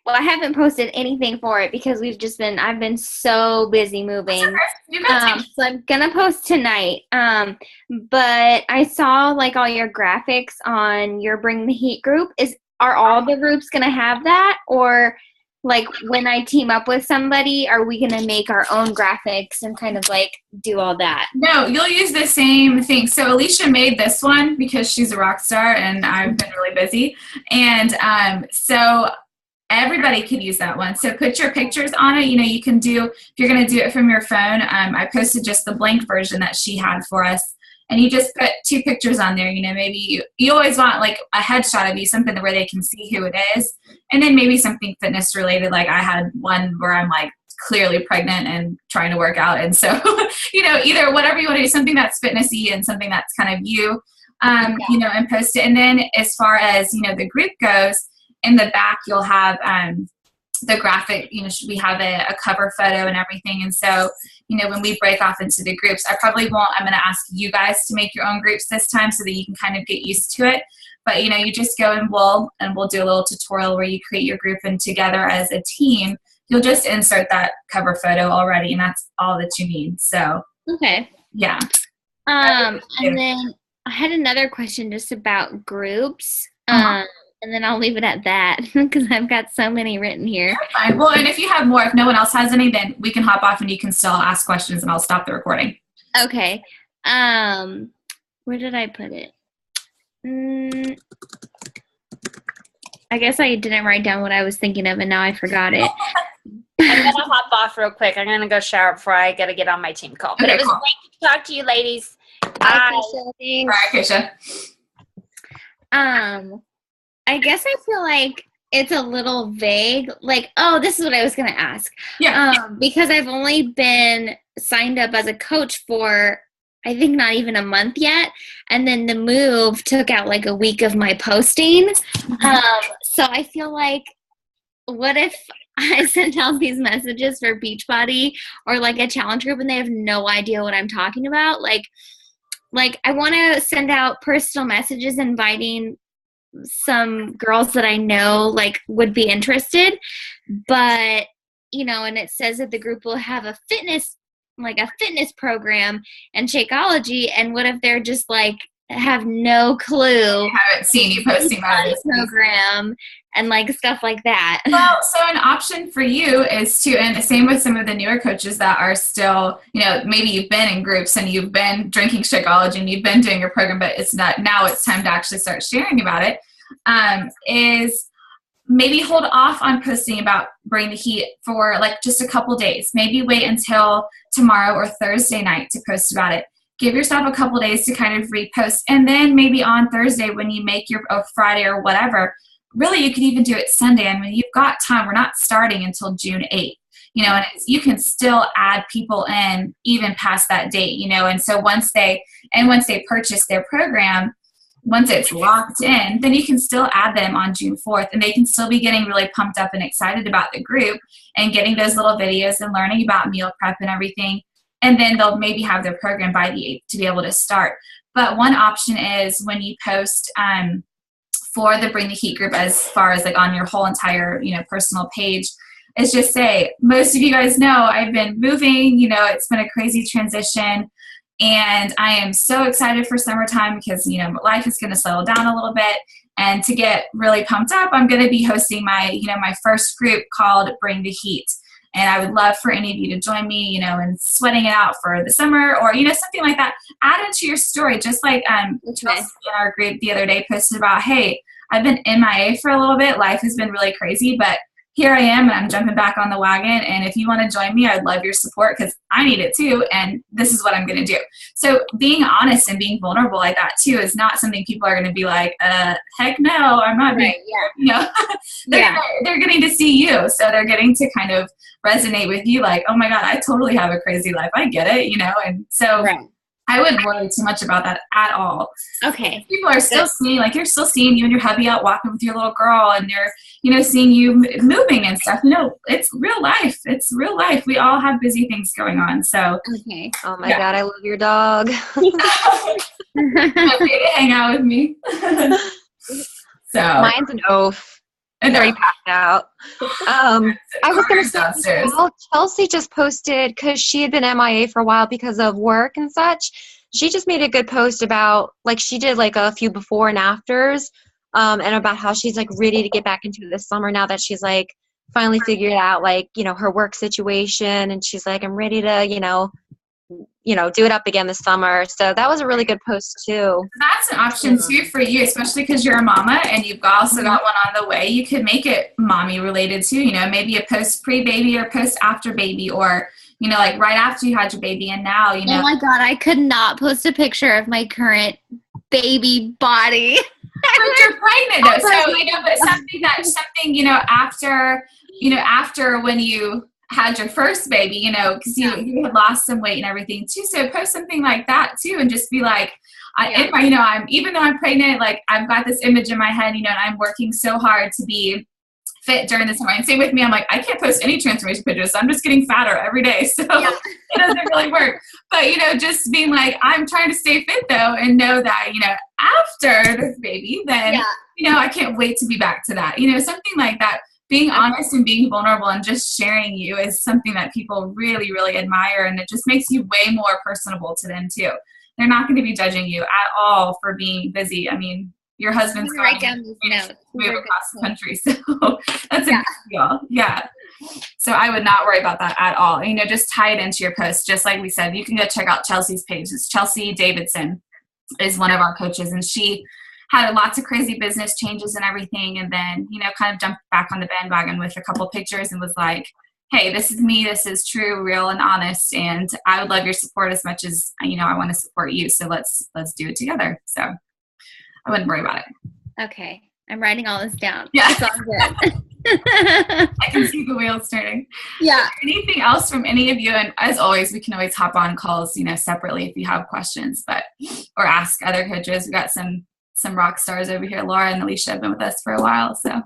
well, I haven't posted anything for it because I've been so busy moving. So I'm going to post tonight. But I saw like all your graphics on your Bring the Heat group. Are all the groups going to have that? Or like when I team up with somebody, are we going to make our own graphics and kind of like do all that? No, you'll use the same thing. So Alicia made this one because she's a rock star and I've been really busy. And so everybody could use that one. So put your pictures on it. You can do, if you're going to do it from your phone, I posted just the blank version that she had for us. And you just put 2 pictures on there. Maybe you always want like a headshot of you, something where they can see who it is. And then maybe something fitness related. Like I had one where I'm like clearly pregnant and trying to work out. And so, either whatever you want to do, something that's fitnessy and something that's kind of you, and post it. And then as far as, the group goes, in the back, you'll have the graphic, we have a cover photo and everything. And so, when we break off into the groups, I'm going to ask you guys to make your own groups this time so that you can kind of get used to it. But, you just go and we'll do a little tutorial where you create your group, and together as a team, you'll just insert that cover photo already. And that's all that you need. So, okay. Yeah. And then I had another question just about groups. And then I'll leave it at that because I've got so many written here. Fine. Well, and if you have more, if no one else has any, then we can hop off and you can still ask questions and I'll stop the recording. Okay. Where did I put it? I guess I didn't write down what I was thinking of and now I forgot it. I'm going to hop off real quick. I'm going to go shower before I got to get on my team call. But it was great to talk to you, ladies. Bye. Keisha. I guess I feel like it's a little vague. Like, this is what I was going to ask. Yeah. Because I've only been signed up as a coach for, I think, not even a month yet. And then the move took out like a week of my posting. So I feel like, what if I sent out these messages for Beachbody or like a challenge group and they have no idea what I'm talking about? Like I want to send out personal messages inviting some girls that I know like would be interested, but and it says that the group will have a fitness program and Shakeology, and what if they're just like have no clue? I haven't seen you posting about this program and like stuff like that. Well, so an option for you is to, and the same with some of the newer coaches that are still, maybe you've been in groups and you've been drinking Shakeology and you've been doing your program, but it's not, now it's time to actually start sharing about it, is maybe hold off on posting about Bring the Heat for like just a couple days. Maybe wait until tomorrow or Thursday night to post about it. Give yourself a couple days to kind of repost. And then maybe on Thursday when you make your, or Friday or whatever, really you could even do it Sunday. I mean, you've got time. We're not starting until June 8th. You know, and you can still add people in even past that date, you know, and so once they purchase their program, once it's locked in, then you can still add them on June 4th, and they can still be getting really pumped up and excited about the group and getting those little videos and learning about meal prep and everything, and then they'll maybe have their program by the 8th to be able to start. But one option is when you post for the Bring the Heat group, as far as like on your whole entire, you know, personal page, is just say, most of you guys know I've been moving, you know, it's been a crazy transition, and I am so excited for summertime because, you know, life is going to settle down a little bit, and to get really pumped up, I'm going to be hosting my, you know, my first group called Bring the Heat, and I would love for any of you to join me, you know, in sweating it out for the summer, or, you know, something like that. Add it to your story, just like Chelsea in our group the other day posted about, hey, I've been MIA for a little bit, life has been really crazy, but here I am, and I'm jumping back on the wagon, and if you want to join me, I'd love your support because I need it too, and this is what I'm going to do. So being honest and being vulnerable like that too is not something people are going to be like, heck no, I'm not being, you know, they're getting to see you, so they're getting to kind of resonate with you like, oh my God, I totally have a crazy life. I get it, you know, and so I wouldn't worry too much about that at all. Okay. People are still seeing, like, you're still seeing you and your hubby out walking with your little girl, and you're, you know, seeing you moving and stuff. You know, it's real life. It's real life. We all have busy things going on. So, okay. Oh my God, I love your dog. Okay to hang out with me. So Mine's an oaf. It's already passed out. I was going to say, well, Chelsea just posted, because she had been MIA for a while because of work and such. She just made a good post about, like, she did like a few before and afters, and about how she's like ready to get back into this summer now that she's like finally figured out, like, you know, her work situation, and she's like, I'm ready to, you know, do it up again this summer. So that was a really good post too. That's an option too for you, especially because you're a mama and you've also got one on the way. You could make it mommy related too, you know, maybe a post pre-baby or post after baby, or, you know, like right after you had your baby and now, you know. Oh my God, I could not post a picture of my current baby body. But you're pregnant though. So, you know, but something, you know, after when you had your first baby, you know, because you had lost some weight and everything too. So post something like that too, and just be like, you know, even though I'm pregnant, like I've got this image in my head, you know, and I'm working so hard to be fit during this summer. And same with me, I'm like, I can't post any transformation pictures. So I'm just getting fatter every day. So it doesn't really work. But, you know, just being like, I'm trying to stay fit though, and know that, you know, after this baby, then, you know, I can't wait to be back to that, you know, something like that. Being honest and being vulnerable and just sharing you is something that people really, really admire, and it just makes you way more personable to them too. They're not going to be judging you at all for being busy. I mean, your husband's going to move across the country, so that's a big deal. Yeah. So I would not worry about that at all. You know, just tie it into your post. Just like we said, you can go check out Chelsea's page. It's Chelsea Davidson is one of our coaches, and she had lots of crazy business changes and everything, and then, you know, kind of jumped back on the bandwagon with a couple pictures and was like, hey, this is me, this is true, real, and honest, and I would love your support as much as, you know, I want to support you, so let's do it together. So I wouldn't worry about it. Okay, I'm writing all this down. Yeah. It's all good. I can see the wheels turning. Yeah. Anything else from any of you? And as always, we can always hop on calls, you know, separately if you have questions, or ask other coaches. We got some rock stars over here. Laura and Alicia have been with us for a while, so.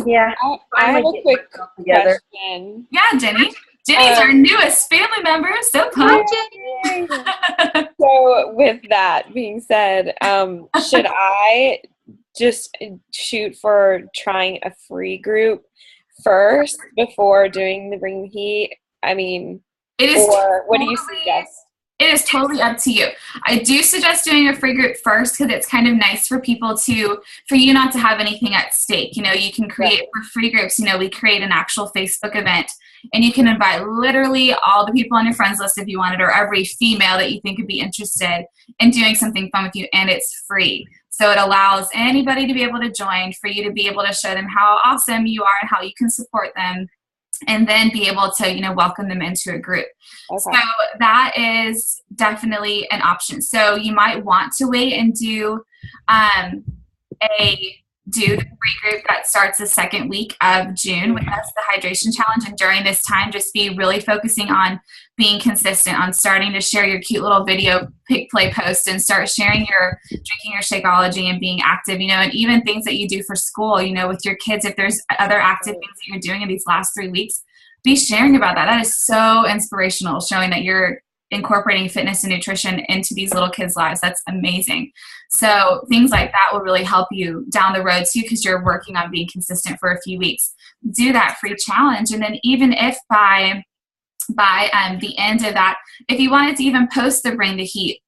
Yeah. I have a quick question. Yeah, Jenny. Jenny's our newest family member. So pumped. So with that being said, should I just shoot for trying a free group first before doing the Bring the Heat? I mean, or what do you suggest? It is totally up to you. I do suggest doing a free group first because it's kind of nice for people for you not to have anything at stake. You know, you can create for free groups, you know, we create an actual Facebook event, and you can invite literally all the people on your friends list if you wanted, or every female that you think would be interested in doing something fun with you, and it's free. So it allows anybody to be able to join, for you to be able to show them how awesome you are and how you can support them, and then be able to, welcome them into a group. Okay. So that is definitely an option. So you might want to wait and do the free group that starts the second week of June with us, the hydration challenge. And during this time, just be really focusing on being consistent, on starting to share your cute little video pick play post, and start sharing your drinking your Shakeology and being active, and even things that you do for school, with your kids. If there's other active things that you're doing in these last 3 weeks, be sharing about that. That is so inspirational, showing that you're incorporating fitness and nutrition into these little kids' lives. That's amazing. So things like that will really help you down the road too, because you're working on being consistent for a few weeks. Do that free challenge, and then even if by the end of that, if you wanted to even post the Bring the Heat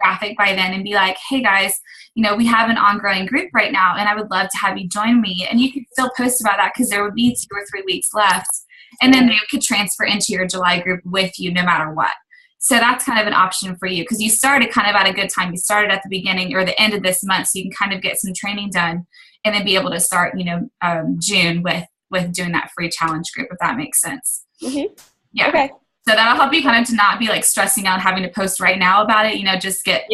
graphic by then and be like, hey guys, we have an ongoing group right now, and I would love to have you join me. And you could still post about that, because there would be 2 or 3 weeks left, and then they could transfer into your July group with you no matter what. So that's kind of an option for you, because you started kind of at a good time. You started at the beginning or the end of this month, so you can kind of get some training done and then be able to start, June with doing that free challenge group, if that makes sense. Mm-hmm. Yeah. Okay. So that'll help you kind of to not be like stressing out having to post right now about it. Just get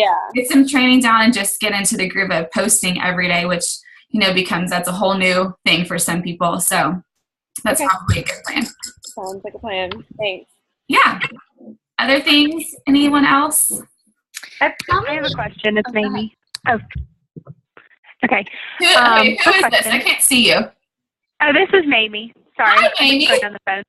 some training down and just get into the groove of posting every day, which, that's a whole new thing for some people. So that's probably a good plan. Sounds like a plan. Thanks. Yeah. Other things? Anyone else? I have a question. It's Mamie. Oh, okay. Who is this? I can't see you. Oh, this is Mamie. Sorry. Hi, Mamie. On the phone.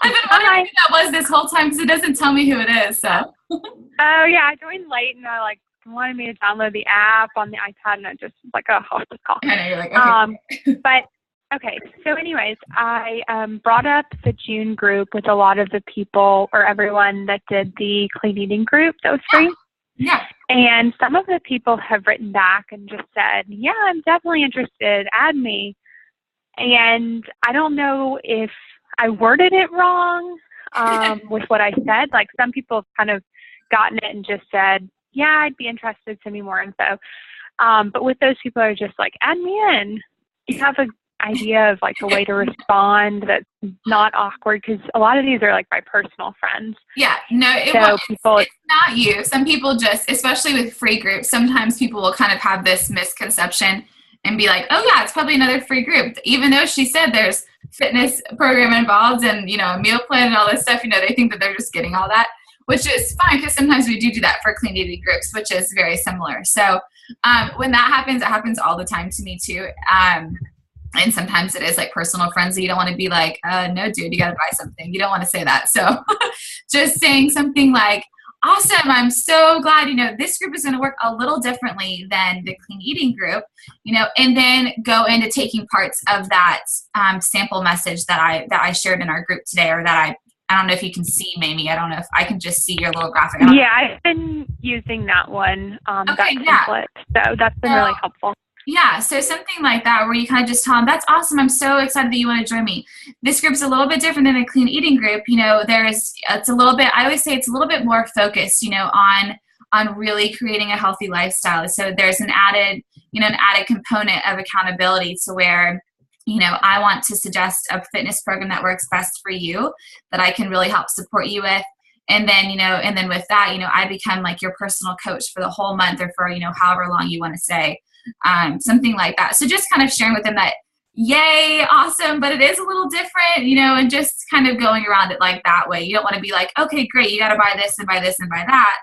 I've been wondering who that was this whole time, because it doesn't tell me who it is. So. Oh yeah, I joined late, and I wanted me to download the app on the iPad, and I just was like, oh, I'll just call. I know, you're like, okay. But okay, so anyways, I brought up the June group with a lot of the people, or everyone that did the clean eating group that was free. Yeah. And some of the people have written back and just said, yeah, I'm definitely interested. Add me. And I don't know if I worded it wrong with what I said. Like, some people have kind of gotten it and just said, yeah, I'd be interested. Send me more info. But with those people, are just like, add me in. Do you have an idea of like a way to respond that's not awkward? Because a lot of these are like my personal friends. Yeah, no, it's not you. Some people just, especially with free groups, sometimes people will kind of have this misconception and be like, oh yeah, it's probably another free group. Even though she said there's fitness program involved and, a meal plan and all this stuff, they think that they're just getting all that, which is fine, because sometimes we do that for clean eating groups, which is very similar. So when that happens, it happens all the time to me too. And sometimes it is like personal friends that you don't want to be like, no, dude, you got to buy something. You don't want to say that. So just saying something like, awesome, I'm so glad, this group is going to work a little differently than the clean eating group, and then go into taking parts of that sample message that I shared in our group today, or that I don't know if you can see, Mamie. I don't know if I can just see your little graphic. Yeah, I've been using that one, that template. So that's been really helpful. Yeah, so something like that, where you kind of just tell them, that's awesome, I'm so excited that you want to join me. This group's a little bit different than a clean eating group. It's a little bit, I always say it's a little bit more focused, on really creating a healthy lifestyle. So there's an added component of accountability, to where, I want to suggest a fitness program that works best for you, that I can really help support you with. And then, and then with that, I become like your personal coach for the whole month, or for, however long you want to stay. Something like that. So just kind of sharing with them that, yay, awesome, but it is a little different, and just kind of going around it like that way. You don't want to be like, okay, great, you got to buy this and buy this and buy that,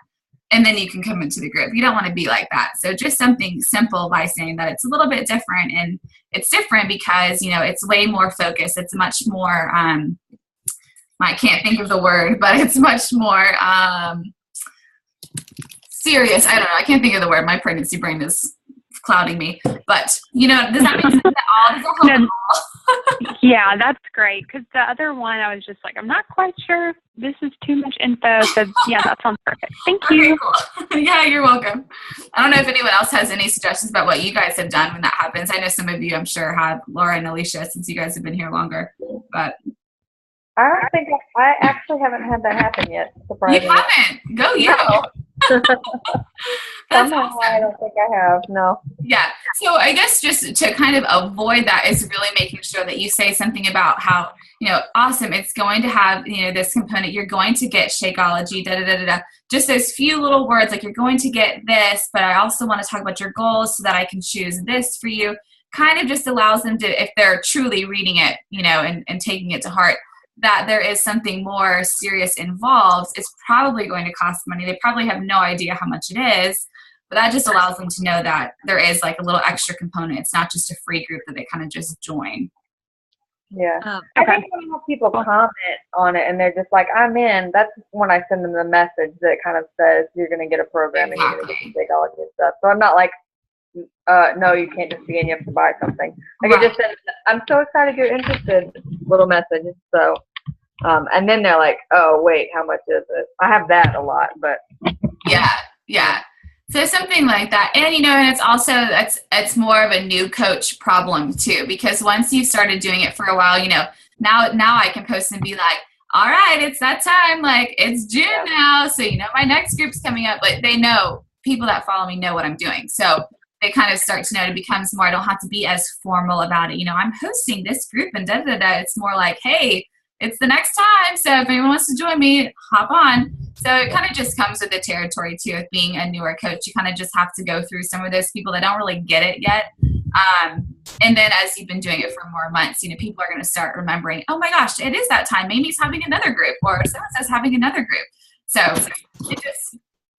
and then you can come into the group. You don't want to be like that. So just something simple by saying that it's a little bit different, and it's different because, it's way more focused. It's much more, I can't think of the word, but it's much more serious. I don't know. I can't think of the word. My pregnancy brain is clouding me, but does that make sense at all? Yeah, that's great, because the other one I was just like, I'm not quite sure if this is too much info. So yeah, that sounds perfect. Thank you. Cool. Yeah, you're welcome. I don't know if anyone else has any suggestions about what you guys have done when that happens. I know some of you, I'm sure, have, Laura and Alicia, since you guys have been here longer, but I don't think I actually haven't had that happen yet. You haven't. Go you. No. That's Somehow awesome. I don't think I have. No. Yeah. So I guess just to kind of avoid that is really making sure that you say something about how, awesome, it's going to have, this component. You're going to get Shakeology, da da da da da. Just those few little words, like you're going to get this, but I also want to talk about your goals so that I can choose this for you. Kind of just allows them to, if they're truly reading it, and taking it to heart, that there is something more serious involved. It's probably going to cost money. They probably have no idea how much it is. But that just allows them to know that there is like a little extra component. It's not just a free group that they kind of just join. Yeah. I Okay. think when I have people comment on it and they're just like, I'm in, that's when I send them the message that kind of says you're going to get a program and you're going to get the Shakeology and stuff. So I'm not like, no, you can't just be in, you have to buy something. Like I just said, I'm so excited you're interested, little message. So, and then they're like, oh, wait, how much is it? I have that a lot, but. Yeah. So something like that. And, and it's also, it's more of a new coach problem too, because once you've started doing it for a while, now I can post and be like, all right, it's that time. Like it's June now. So, my next group's coming up, but they know, people that follow me know what I'm doing. So they kind of start to know it becomes more, I don't have to be as formal about it. I'm hosting this group and da da da. It's more like, hey, it's the next time. So if anyone wants to join me, hop on. So it kind of just comes with the territory too, of being a newer coach. You kind of just have to go through some of those people that don't really get it yet. And then as you've been doing it for more months, people are going to start remembering, oh my gosh, it is that time. Mimi's having another group, or so-and-so's having another group. So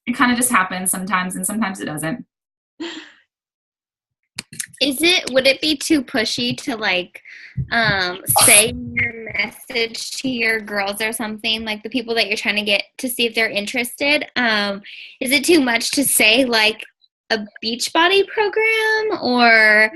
it kind of just happens sometimes, and sometimes it doesn't. Would it be too pushy to say your message to your girls or something, like the people that you're trying to get to see if they're interested? Is it too much to say like a Beachbody program or,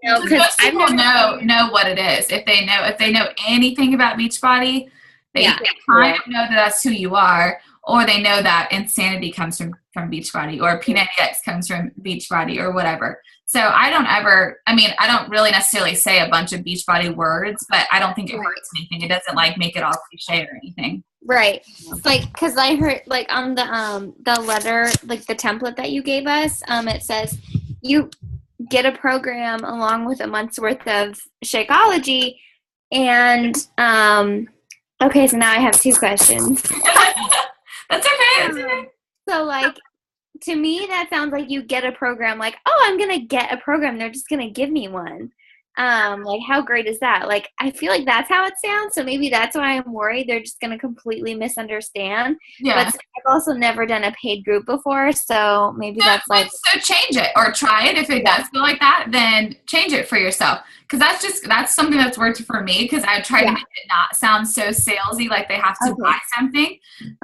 because most people know what it is. If they know anything about Beachbody, they kind of know that that's who you are, or they know that Insanity comes from Beachbody, or P90X comes from Beachbody, or whatever. So I don't really necessarily say a bunch of Beachbody words, but I don't think it hurts anything. It doesn't make it all cliche or anything. Right. Because I heard on the letter, the template that you gave us, it says you get a program along with a month's worth of Shakeology. And okay, so now I have two questions. That's okay. So to me, that sounds like you get a program, I'm going to get a program. They're just going to give me one. How great is that? I feel like that's how it sounds. So maybe that's why I'm worried they're just going to completely misunderstand. Yeah. But I've also never done a paid group before. So maybe that's so change it or try it. If it does feel like that, then change it for yourself. Cause that's something that's worked for me. Cause I tried to make it not sound so salesy, like they have to buy something.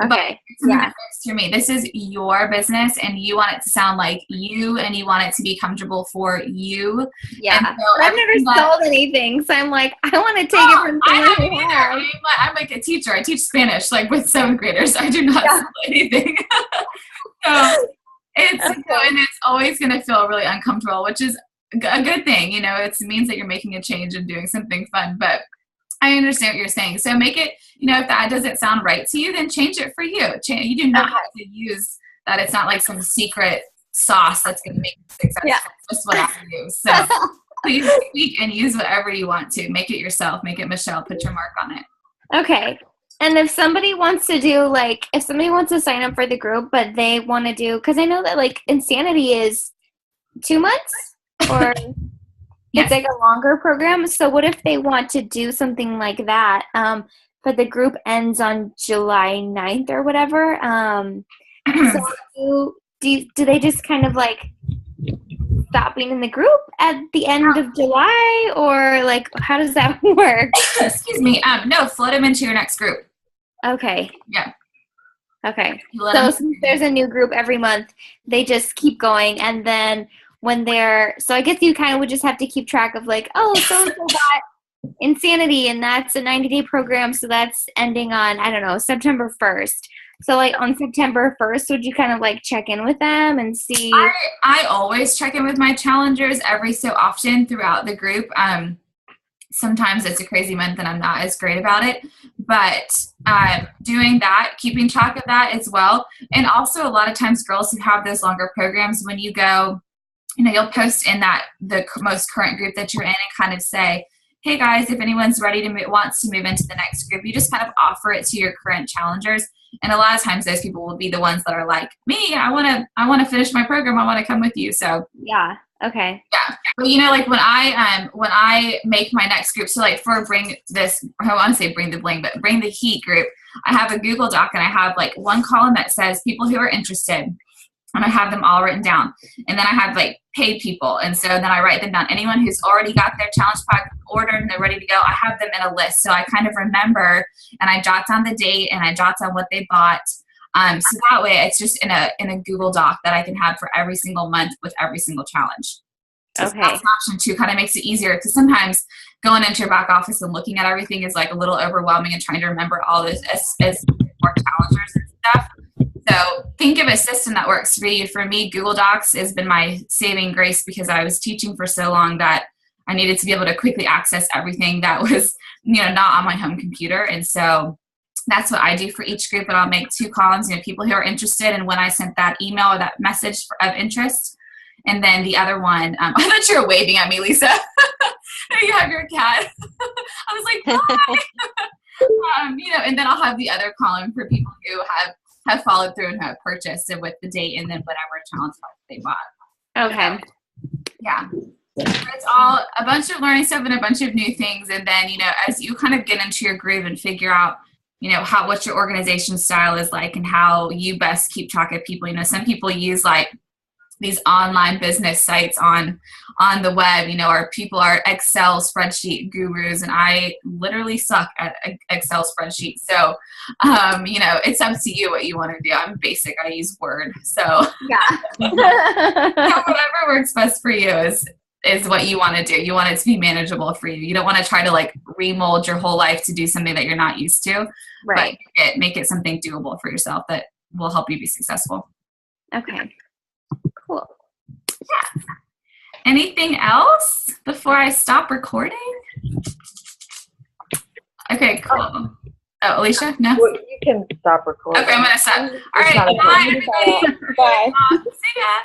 Okay. But for me, this is your business and you want it to sound like you, and you want it to be comfortable for you. Yeah. So I've never sold anything. So I'm like, I want to take it from someone who has. I'm like a teacher. I teach Spanish, with 7th graders. I do not sell anything. So and it's always going to feel really uncomfortable, which is a good thing. It means that you're making a change and doing something fun. But I understand what you're saying. So make it, if that doesn't sound right to you, then change it for you. You do not have to use that. It's not like some secret sauce that's going to make it successful. Yeah. It's just what I use. So please speak and use whatever you want to. Make it yourself. Make it Michelle. Put your mark on it. Okay. And if somebody wants to do, if somebody wants to sign up for the group, but they want to do, because I know that, Insanity is 2 months, or it's a longer program. So what if they want to do something like that, but the group ends on July 9th or whatever? So do they just kind of, stop being in the group at the end of July, or, how does that work? Excuse me. No, float them into your next group. Okay. Yeah. Okay. So since there's a new group every month, they just keep going, and then when so I guess you kind of would just have to keep track of so-and-so got Insanity, and that's a 90-day program, so that's ending on, I don't know, September 1st. So on September 1st, would you kind of check in with them and see? I always check in with my challengers every so often throughout the group. sometimes it's a crazy month and I'm not as great about it. But doing that, keeping track of that as well. And also a lot of times girls who have those longer programs, when you go, you'll post in the most current group that you're in and kind of say, hey guys, if anyone's ready to wants to move into the next group, you just kind of offer it to your current challengers. And a lot of times those people will be the ones that are like, me, I want to finish my program. I want to come with you. So yeah. Okay. Yeah. But like when I make my next group, so like for Bring the Heat group, I have a Google Doc and I have like one column that says people who are interested. And I have them all written down. And then I have like paid people. And so then I write them down. Anyone who's already got their challenge pack ordered and they're ready to go, I have them in a list. So I kind of remember and I jot down the date and I jot down what they bought. So that way it's just in a Google Doc that I can have for every single month with every single challenge. So okay. That's an option too, kind of makes it easier because sometimes going into your back office and looking at everything is like a little overwhelming and trying to remember all this as more challengers and stuff. So think of a system that works for you. For me, Google Docs has been my saving grace because I was teaching for so long that I needed to be able to quickly access everything that was, not on my home computer. And so that's what I do for each group. And I'll make 2 columns, people who are interested. And when I sent that email or that message of interest, and then the other one, I thought you were waving at me, Lisa. You have your cat. I was like, bye. And then I'll have the other column for people who have followed through and have purchased it with the date and then whatever challenge pack they bought. Okay. Yeah. It's all a bunch of learning stuff and a bunch of new things. And then, as you kind of get into your groove and figure out, what your organization style is like and how you best keep track of people. Some people use like these online business sites on the web, or people are Excel spreadsheet gurus, and I literally suck at Excel spreadsheets. So, it's up to you what you want to do. I'm basic. I use Word. So yeah. so whatever works best for you is what you want to do. You want it to be manageable for you. You don't want to try to like remold your whole life to do something that you're not used to. Right. But make it something doable for yourself that will help you be successful. Okay. Cool. Yeah. Anything else before I stop recording? Okay, cool. Oh, Alicia? No? Well, you can stop recording. Okay, I'm going to stop. All right. Bye, everybody. Bye. See ya.